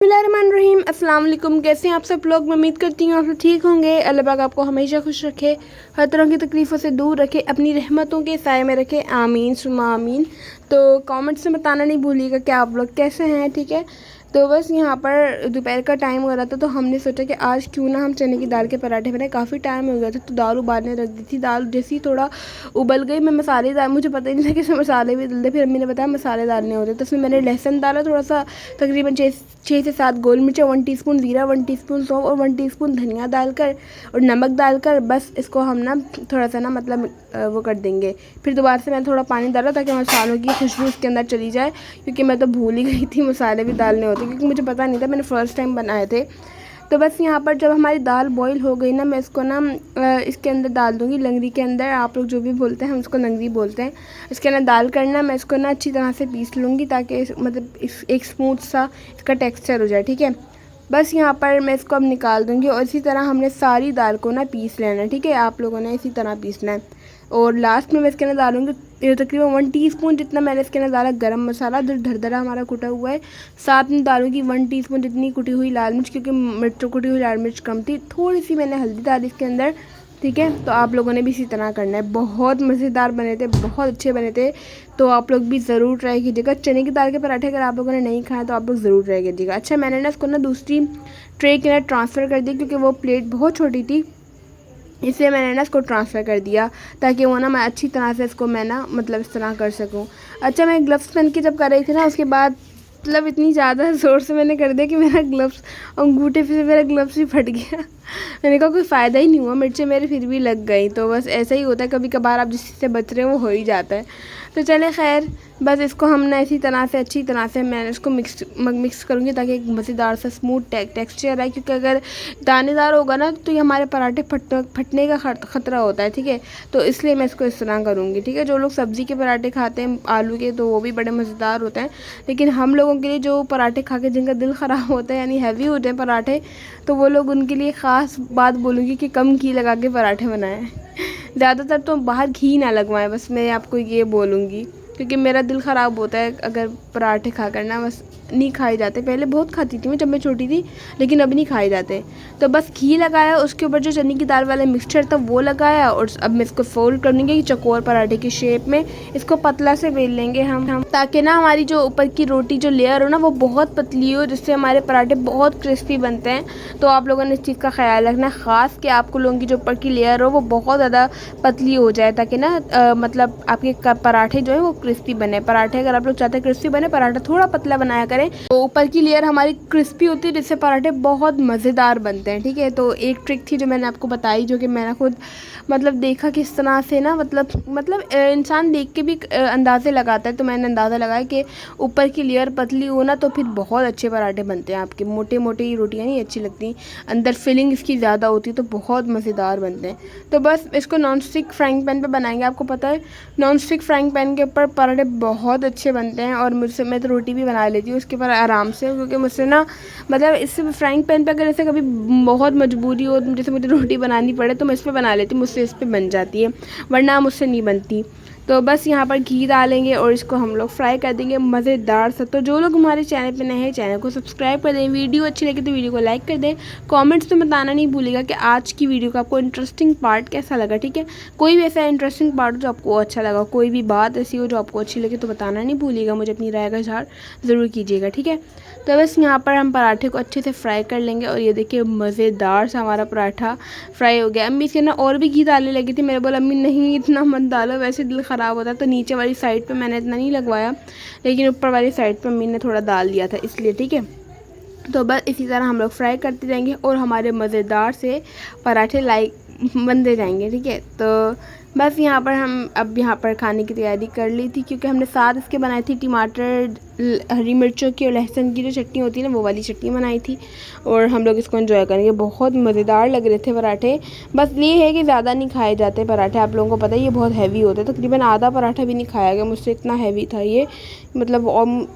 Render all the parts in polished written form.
बिस्मिल्लाहिर्रहमानिर्रहीम। अस्सलाम वालेकुम। कैसे हैं आप सब लोग? मैं उम्मीद करती हूँ आप सब ठीक होंगे। अल्लाह पाक आपको हमेशा खुश रखे, हर तरह की तकलीफ़ों से दूर रखे, अपनी रहमतों के साए में रखे। आमीन सुम्मा आमीन। तो कमेंट्स में बताना नहीं भूलिएगा कि आप लोग कैसे हैं। ठीक है, तो बस यहाँ पर दोपहर का टाइम हो रहा था, तो हमने सोचा कि आज क्यों ना हम चने की दाल के पराठे बनाए। काफ़ी टाइम हो गया था, तो दाल उबालने रख दी थी। दाल जैसे ही थोड़ा उबल गई, मैं मसाले डाल, मुझे पता ही नहीं था कि इसमें मसाले भी डलते। फिर अम्मी ने बताया मसाले डालने होते, तो उसमें मैंने लहसुन डाला थोड़ा सा, तकरीबन 6 से 7 गोल मिर्च, 1 टीस्पून ज़ीरा, 1 टीस्पून सौंफ और 1 टीस्पून धनिया डालकर और नमक डालकर बस इसको हम ना थोड़ा सा ना मतलब वो कर देंगे। फिर दोबारा से मैंने थोड़ा पानी डाला ताकि मसालों की खुशबू इसके अंदर चली जाए, क्योंकि मैं तो भूल ही गई थी मसाले भी डालने होते, क्योंकि मुझे पता नहीं था, मैंने फ़र्स्ट टाइम बनाए थे। तो बस यहाँ पर जब हमारी दाल बॉईल हो गई ना, मैं इसको ना इसके अंदर डाल दूँगी, लंगड़ी के अंदर, आप लोग जो भी बोलते हैं हम उसको लंगड़ी बोलते हैं। इसके अंदर डाल कर ना मैं इसको ना अच्छी तरह से पीस लूँगी, ताकि मतलब एक स्मूथ सा इसका टेक्सचर हो जाए। ठीक है, बस यहाँ पर मैं इसको अब निकाल दूँगी और इसी तरह हमने सारी दाल को ना पीस लेना है। ठीक है, आप लोगों ने इसी तरह पीसना है। और लास्ट में मैं इसके अंदर डालूँगी तकरीबन 1 टीस्पून जितना मैंने इसके अंदर डाला गरम मसाला, जो धरधरा हमारा कुटा हुआ है। साथ में डालूँगी 1 टीस्पून जितनी कुटी हुई लाल मिर्च, क्योंकि मिर्च कुटी हुई लाल मिर्च कम थी। थोड़ी सी मैंने हल्दी डाली इसके अंदर। ठीक है, तो आप लोगों ने भी इसी तरह करना है। बहुत मज़ेदार बने थे, बहुत अच्छे बने थे, तो आप लोग भी ज़रूर ट्राई कीजिएगा। चने की दाल के पराठे अगर आप लोगों ने नहीं खाए तो आप लोग ज़रूर ट्राई कीजिएगा। अच्छा, मैंने ना इसको ना दूसरी ट्रे के अंदर ट्रांसफ़र कर दिया, क्योंकि वो प्लेट बहुत छोटी थी, इसलिए मैंने ना इसको ट्रांसफ़र कर दिया, ताकि वो ना मैं अच्छी तरह से इसको मैं ना मतलब इस तरह कर सकूँ। अच्छा, मैं ग्लव्स पहन के जब कर रही थी ना, उसके बाद मतलब इतनी ज़्यादा ज़ोर से मैंने कर दिया कि मेरा ग्लव्स, अंगूठे से मेरा ग्लव्स भी फट गया। मैंने कहा कोई फ़ायदा ही नहीं हुआ, मिर्चें मेरे फिर भी लग गई। तो बस ऐसा ही होता है, कभी कभार आप जिस चीज़ से बच रहे हो वो हो ही जाता है। तो चले खैर, बस इसको हम ना इसी तरह से अच्छी तरह से मैं इसको मिक्स करूँगी, ताकि एक मज़ेदार सा स्मूथ टेक्सचर आए, क्योंकि अगर दानेदार होगा ना तो ये हमारे पराठे फटने का ख़तरा होता है। ठीक है, तो इसलिए मैं इसको इस तरह करूँगी। ठीक है, जो लोग सब्ज़ी के पराठे खाते हैं आलू के, तो वो भी बड़े मज़ेदार होते हैं, लेकिन हम लोगों के लिए जो पराठे खा के जिनका दिल ख़राब होता है, यानी हैवी होते हैं पराठे, तो वो लोग, उनके लिए ख़ास बात बोलूँगी कि कम घी लगा के पराठे बनाएं। ज़्यादातर तो बाहर घी ना लगवाएं, बस मैं आपको ये बोलूँगी, क्योंकि मेरा दिल ख़राब होता है अगर पराठे खा कर ना, बस नहीं खाए जाते। पहले बहुत खाती थी मैं जब मैं छोटी थी, लेकिन अब नहीं खाए जाते। तो बस घी लगाया, उसके ऊपर जो चने की दाल वाला मिक्सचर था वो लगाया, और अब मैं इसको फोल्ड कर लूँगी चकोर पराठे की शेप में। इसको पतला से बेल लेंगे हम, ताकि ना हमारी जो ऊपर की रोटी जो लेयर हो ना, वो बहुत पतली हो, जिससे हमारे पराठे बहुत क्रिस्पी बनते हैं। तो आप लोगों ने इस चीज़ का ख्याल रखना, ख़ास कि आपको लोगों की जो ऊपर की लेयर हो वो बहुत ज़्यादा पतली हो जाए, ताकि ना मतलब आपके पराठे जो है वो क्रिस्पी बने। पराठे अगर आप लोग चाहते हैं क्रिस्पी बने, पराठा थोड़ा पतला बनाया करें, तो ऊपर की लेयर हमारी क्रिस्पी होती है, जिससे पराठे बहुत मज़ेदार बनते हैं। ठीक है, तो एक ट्रिक थी जो मैंने आपको बताई, जो कि मैंने खुद मतलब देखा किस तरह से ना, मतलब इंसान देख के भी अंदाज़े लगाता है। तो मैंने अंदाज़ा लगाया कि ऊपर की लेयर पतली हो ना, तो फिर बहुत अच्छे पराठे बनते हैं आपके। मोटे मोटे रोटियाँ नहीं अच्छी लगती, अंदर फिलिंग इसकी ज़्यादा होती है, तो बहुत मज़ेदार बनते हैं। तो बस इसको नॉन स्टिक फ्राइंग पैन पे बनाएंगे। आपको पता है नॉन स्टिक फ्राइंग पैन के ऊपर पराठे बहुत अच्छे बनते हैं, और मैं तो रोटी भी बना लेती हूँ उसके ऊपर आराम से, क्योंकि मुझसे ना मतलब इससे फ्राइंग पैन पे अगर ऐसे कभी बहुत मजबूरी हो, जैसे मुझे रोटी बनानी पड़े, तो मैं इस पर बना लेती हूँ, मुझसे इस पर बन जाती है, वरना मुझसे नहीं बनती। तो बस यहाँ पर घी डालेंगे और इसको हम लोग फ्राई कर देंगे मज़ेदार सा। तो जो लोग हमारे चैनल पे नए हैं, चैनल को सब्सक्राइब कर दें, वीडियो अच्छी लगे तो वीडियो को लाइक कर दें। कमेंट्स में बताना नहीं भूलिएगा कि आज की वीडियो का आपको इंटरेस्टिंग पार्ट कैसा लगा। ठीक है, कोई भी ऐसा इंटरेस्टिंग पार्ट हो जो आपको अच्छा लगा, कोई भी बात ऐसी हो जो आपको अच्छी लगे, तो बताना नहीं भूलिएगा, मुझे अपनी राय का इज़हार ज़रूर कीजिएगा। ठीक है, तो बस यहाँ पर हम पराठे को अच्छे से फ्राई कर लेंगे, और ये देखिए मज़ेदार सा हमारा पराठा फ्राई हो गया। अम्मी इसके ना और भी घी डालने लगी थी, मेरे बोला अम्मी नहीं इतना मत डालो, वैसे दिल ख़राब होता है। तो नीचे वाली साइड पे मैंने इतना नहीं लगवाया, लेकिन ऊपर वाली साइड पे अम्मी ने थोड़ा डाल दिया था, इसलिए। ठीक है, तो बस इसी तरह हम लोग फ्राई करते जाएंगे, और हमारे मज़ेदार से पराठे बनते जाएंगे। ठीक है, तो बस यहाँ पर हम अब यहाँ पर खाने की तैयारी कर ली थी, क्योंकि हमने साथ इसके बनाई थी टमाटर, हरी मिर्चों की और लहसुन की जो चटनी होती है ना, वो वाली चटनी बनाई थी, और हम लोग इसको एंजॉय करेंगे। बहुत मज़ेदार लग रहे थे पराठे। बस ये है कि ज़्यादा नहीं खाए जाते पराठे, आप लोगों को पता है ये बहुत हैवी होते हैं, तकरीबन आधा पराठा भी नहीं खाया गया मुझसे, इतना हैवी था ये। मतलब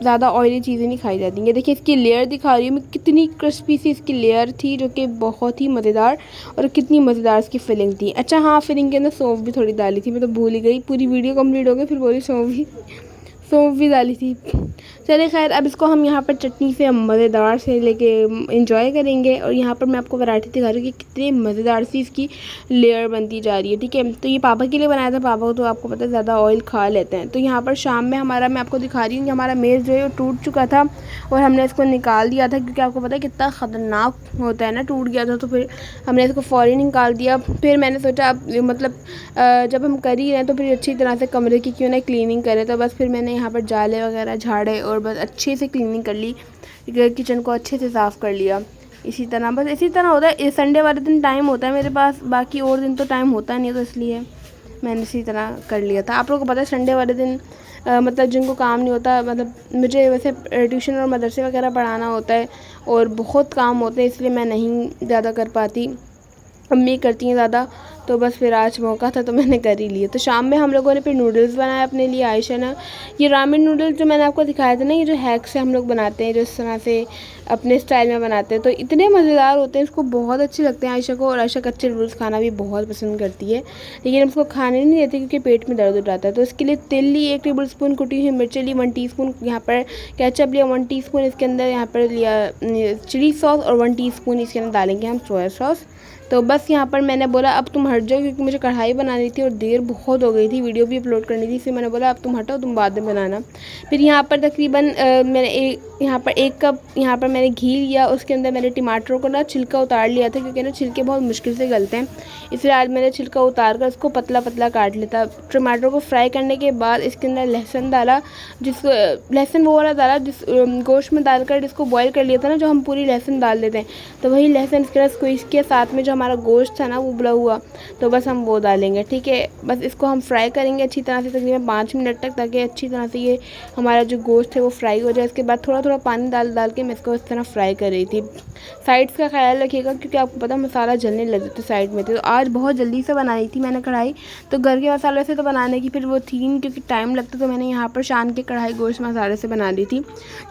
ज़्यादा ऑयली चीज़ें नहीं खाई जाती हैं। देखिए इसकी लेयर दिखा रही हूँ मैं, कितनी क्रिस्पी सी इसकी लेयर थी, जो कि बहुत ही मज़ेदार, और कितनी मज़ेदार इसकी फिलिंग थी। अच्छा हाँ, फिलिंग के अंदर सौंफ भी थोड़ी डाली थी, मैं तो भूल ही गई। पूरी वीडियो कंप्लीट हो गई फिर बोली सौंफ भी। सौंफ भी डाली थी। चलिए खैर, अब इसको हम यहाँ पर चटनी से मज़ेदार से लेके इंजॉय करेंगे। और यहाँ पर मैं आपको वैरायटी दिखा रही हूँ कि कितनी मज़ेदार सी इसकी लेयर बनती जा रही है। ठीक है, तो ये पापा के लिए बनाया था। पापा को तो आपको पता है ज़्यादा ऑयल खा लेते हैं। तो यहाँ पर शाम में हमारा, मैं आपको दिखा रही हूँ कि हमारा मेज़ जो है वो टूट चुका था और हमने इसको निकाल दिया था, क्योंकि आपको पता है कितना ख़तरनाक होता है ना, टूट गया था। तो फिर हमने इसको फ़ौरन निकाल दिया। फिर मैंने सोचा अब मतलब जब हम कर ही रहे हैं तो फिर अच्छी तरह से कमरे की क्यों ना क्लीनिंग करें। तो बस फिर मैंने यहाँ पर जाले वगैरह झाड़े और बस अच्छे से क्लीनिंग कर ली, किचन को अच्छे से साफ़ कर लिया। इसी तरह बस इसी तरह होता है। संडे वाले दिन टाइम होता है मेरे पास, बाकी और दिन तो टाइम होता नहीं है, तो इसलिए मैंने इसी तरह कर लिया था। आप लोगों को पता है संडे वाले दिन मतलब जिनको काम नहीं होता, मतलब मुझे वैसे ट्यूशन और मदरसे वगैरह पढ़ाना होता है और बहुत काम होते हैं, इसलिए मैं नहीं ज़्यादा कर पाती, अम्मी करती हैं ज़्यादा। तो बस फिर आज मौका था तो मैंने कर ही लिया। तो शाम में हम लोगों ने फिर नूडल्स बनाया अपने लिए। आयशा ने ये रामेन नूडल्स जो मैंने आपको दिखाया था ना, ये जो हैक से हम लोग बनाते हैं, जो इस तरह से अपने स्टाइल में बनाते हैं, तो इतने मज़ेदार होते हैं, इसको बहुत अच्छे लगते हैं आयशा को। और आयशा कच्चे नूडल्स खाना भी बहुत पसंद करती है, लेकिन हम उसको खाने नहीं देते क्योंकि पेट में दर्द हो जाता है। तो इसके लिए तेल ली 1 टेबल स्पून, कुटी हुई मिर्च ली 1 टीस्पून, यहाँ पर केचप लिया 1 टीस्पून, इसके अंदर यहाँ पर लिया चिली सॉस और 1 टीस्पून इसके अंदर डालेंगे हम सोया सॉस। तो बस यहाँ पर मैंने बोला अब तुम हट जाओ, क्योंकि मुझे कढ़ाई बनानी थी और देर बहुत हो गई थी, वीडियो भी अपलोड करनी थी, इसलिए मैंने बोला अब तुम हटाओ, तुम बाद में बनाना। फिर यहाँ पर तकरीबन मैंने यहाँ पर 1 कप यहाँ पर मैंने घी लिया, उसके अंदर मैंने टमाटरों को ना छिलका उतार लिया था, क्योंकि ना छिलके बहुत मुश्किल से गलते हैं, इसलिए आज मैंने छिलका उतार कर उसको पतला पतला काट लिया था। टमाटर को फ्राई करने के बाद इसके अंदर लहसुन डाला, लहसुन वो वाला डाला जिस गोश्त में डालकर जिसको बॉईल कर लिया था ना, जो हम पूरी लहसुन डाल देते हैं, तो वही लहसुन इसके अंदर स्क्वीज़ के साथ में जो हमारा गोश्त था ना वो उबला हुआ, तो बस हम वो डालेंगे। ठीक है, बस इसको हम फ्राई करेंगे अच्छी तरह से तकरीबन 5 मिनट तक, ताकि अच्छी तरह से ये हमारा जो गोश्त है वो फ्राई हो जाए। इसके बाद थोड़ा थोड़ा पानी डाल के मैं इसको इस तरह फ्राई कर रही थी। साइड्स का ख्याल रखिएगा, क्योंकि आपको पता मसाला जलने लग जाता है साइड में। तो आज बहुत जल्दी से बनाई थी मैंने कढ़ाई, तो घर के मसाले से तो बनाने की फिर वो थी नहीं, क्योंकि टाइम लगता, तो मैंने यहाँ पर शान के कढ़ाई गोश्त मसाले से बना ली थी,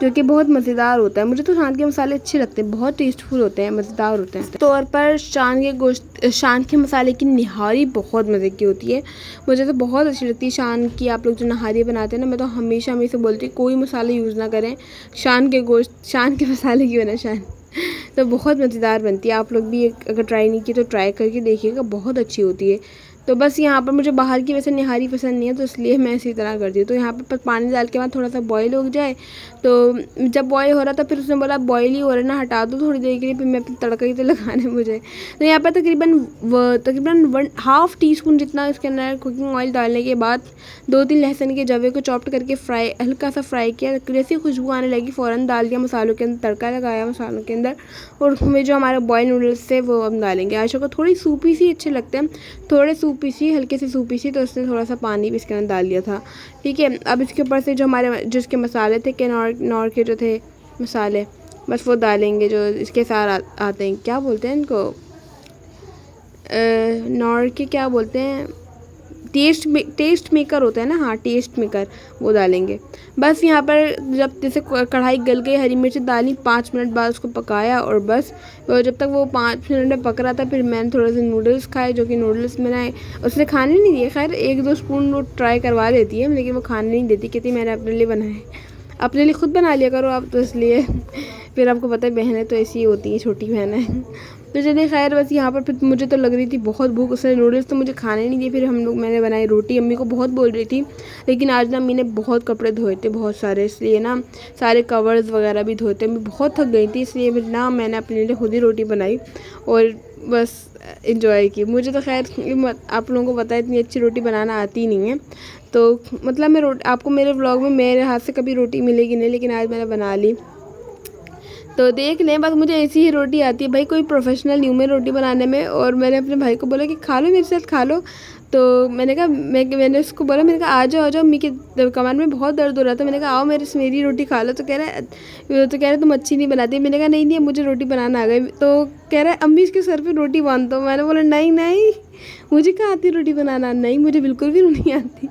जो कि बहुत मज़ेदार होता है। मुझे तो शान के मसाले अच्छे लगते हैं, बहुत टेस्टफुल होते हैं, मज़ेदार होते हैं। तौर पर शान के मसाले की निहारी बहुत मज़े की होती है, मुझे तो बहुत अच्छी लगती है शान की। आप लोग जो नहारी बनाते हैं ना, मैं तो हमेशा हमेशा बोलती हूँ कोई मसाले यूज़ ना करें, शान के मसाले की बना शान, तो बहुत मज़ेदार बनती है। आप लोग भी अगर ट्राई नहीं की तो ट्राई करके देखिएगा, बहुत अच्छी होती है। तो बस यहाँ पर मुझे बाहर की वैसे निहारी पसंद नहीं है, तो इसलिए मैं इसी तरह करती हूँ। तो यहाँ पर पानी डाल के बाद थोड़ा सा बॉईल हो जाए, तो जब बॉईल हो रहा था फिर उसने बोला बॉईल ही हो रहा है ना, हटा दो थोड़ी देर के लिए, फिर मैं तड़का ही तो लगाने मुझे। तो यहाँ पर तकरीबन 1/2 टीस्पून जितना इसके अंदर कुकिंग ऑयल डालने के बाद 2-3 लहसुन के जवे को चॉप्ट करके फ्राई, हल्का सा फ्राई किया। जैसे खुशबू आने लगी फ़ौरन डाल दिया मसालों के अंदर, तड़का लगाया मसालों के अंदर, और उसमें जो हमारे बॉयल नूडल्स थे वो हम डालेंगे। आयशा को थोड़ी सूपी सी अच्छे लगते हैं, थोड़े सूपी सी, हल्के से सूपी सी, तो उसने थोड़ा सा पानी भी इसके अंदर डाल दिया था। ठीक है, अब इसके ऊपर से जो हमारे जिसके मसाले थे के नॉर के जो थे मसाले, बस वो डालेंगे, जो इसके साथ आते हैं, क्या बोलते हैं इनको, नॉर के क्या बोलते हैं, टेस्ट मेकर होता है ना, हाँ टेस्ट मेकर, वो डालेंगे। बस यहाँ पर जब जैसे कढ़ाई गल गई, हरी मिर्च डाली, 5 मिनट बाद उसको पकाया, और बस जब तक वो 5 मिनट में पक रहा था, फिर मैंने थोड़े से नूडल्स खाए, जो कि नूडल्स मैंने उसने खाने नहीं दिए। खैर 1-2 स्पून वो ट्राई करवा देती है, लेकिन वो खाने नहीं देती, कहती मैंने अपने लिए बनाए, अपने लिए खुद बना लिया करो आप, तो इसलिए फिर आपको पता है बहनें तो ऐसी ही होती हैं, छोटी बहनें। तो चलिए खैर, बस यहाँ पर फिर मुझे तो लग रही थी बहुत भूख, उसने नूडल्स तो मुझे खाने नहीं दिए। फिर मैंने बनाई रोटी, अम्मी को बहुत बोल रही थी, लेकिन आज ना अम्मी ने बहुत कपड़े धोए थे, बहुत सारे, इसलिए ना सारे कवर्स वगैरह भी धोए थे। अम्मी बहुत थक गई थी, इसलिए फिर ना मैंने अपने लिए खुद ही रोटी बनाई और बस इंजॉय की। मुझे तो खैर आप लोगों को पता है इतनी अच्छी रोटी बनाना आती नहीं है, तो मतलब मैं आपको मेरे व्लॉग में मेरे हाथ से कभी रोटी मिलेगी नहीं, लेकिन आज मैंने बना ली, तो देख लें। बस मुझे ऐसी ही रोटी आती है भाई, कोई प्रोफेशनल नहीं हूँ मैं रोटी बनाने में। और मैंने अपने भाई को बोला कि खा लो मेरे साथ, खा लो, तो मैंने कहा मैंने उसको बोला, मैंने कहा आ जाओ मम्मी के कमर में बहुत दर्द हो रहा था, मैंने कहा आओ मेरी रोटी खा लो। तो कह रहा है तुम अच्छी नहीं बनाती। मैंने कहा नहीं मुझे रोटी बनाना आ गई। तो कह रहा है अम्मी इसके सर पे रोटी बांध दो। मैंने बोला नहीं मुझे कहाँ आती रोटी बनाना, नहीं मुझे बिल्कुल भी नहीं आती।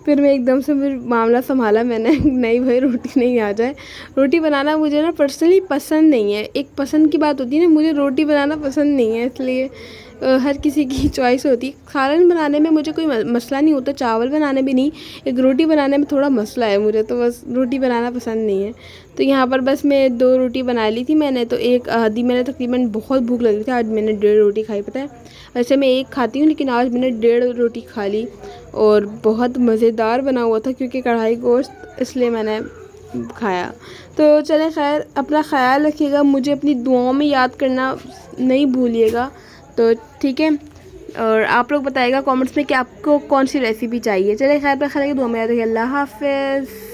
फिर मैं एकदम से फिर मामला संभाला मैंने, नहीं भाई रोटी नहीं आ जाए। रोटी बनाना मुझे ना पर्सनली पसंद नहीं है, एक पसंद की बात होती है ना, मुझे रोटी बनाना पसंद नहीं है, इसलिए हर किसी की चॉइस होती है। सालन बनाने में मुझे कोई मसला नहीं होता, चावल बनाने में नहीं, एक रोटी बनाने में थोड़ा मसला है मुझे, तो बस रोटी बनाना पसंद नहीं है। तो यहाँ पर बस मैं 2 रोटी बना ली थी मैंने, तो एक आधी मैंने तकरीबन, बहुत भूख लग रही थी आज, मैंने 1.5 रोटी खाई। पता है वैसे मैं 1 खाती हूँ, लेकिन आज मैंने 1.5 रोटी खा ली और बहुत मज़ेदार बना हुआ था क्योंकि कढ़ाई गोश्त, इसलिए मैंने खाया। तो चलें, खैर अपना ख़्याल रखिएगा, मुझे अपनी दुआओं में याद करना नहीं भूलिएगा। तो ठीक है, और आप लोग बताइएगा कमेंट्स में कि आपको कौन सी रेसिपी चाहिए। चलिए खैर, अपना ख्याल रखिए, दुआ में याद रखिए। अल्लाह हाफ़िज़।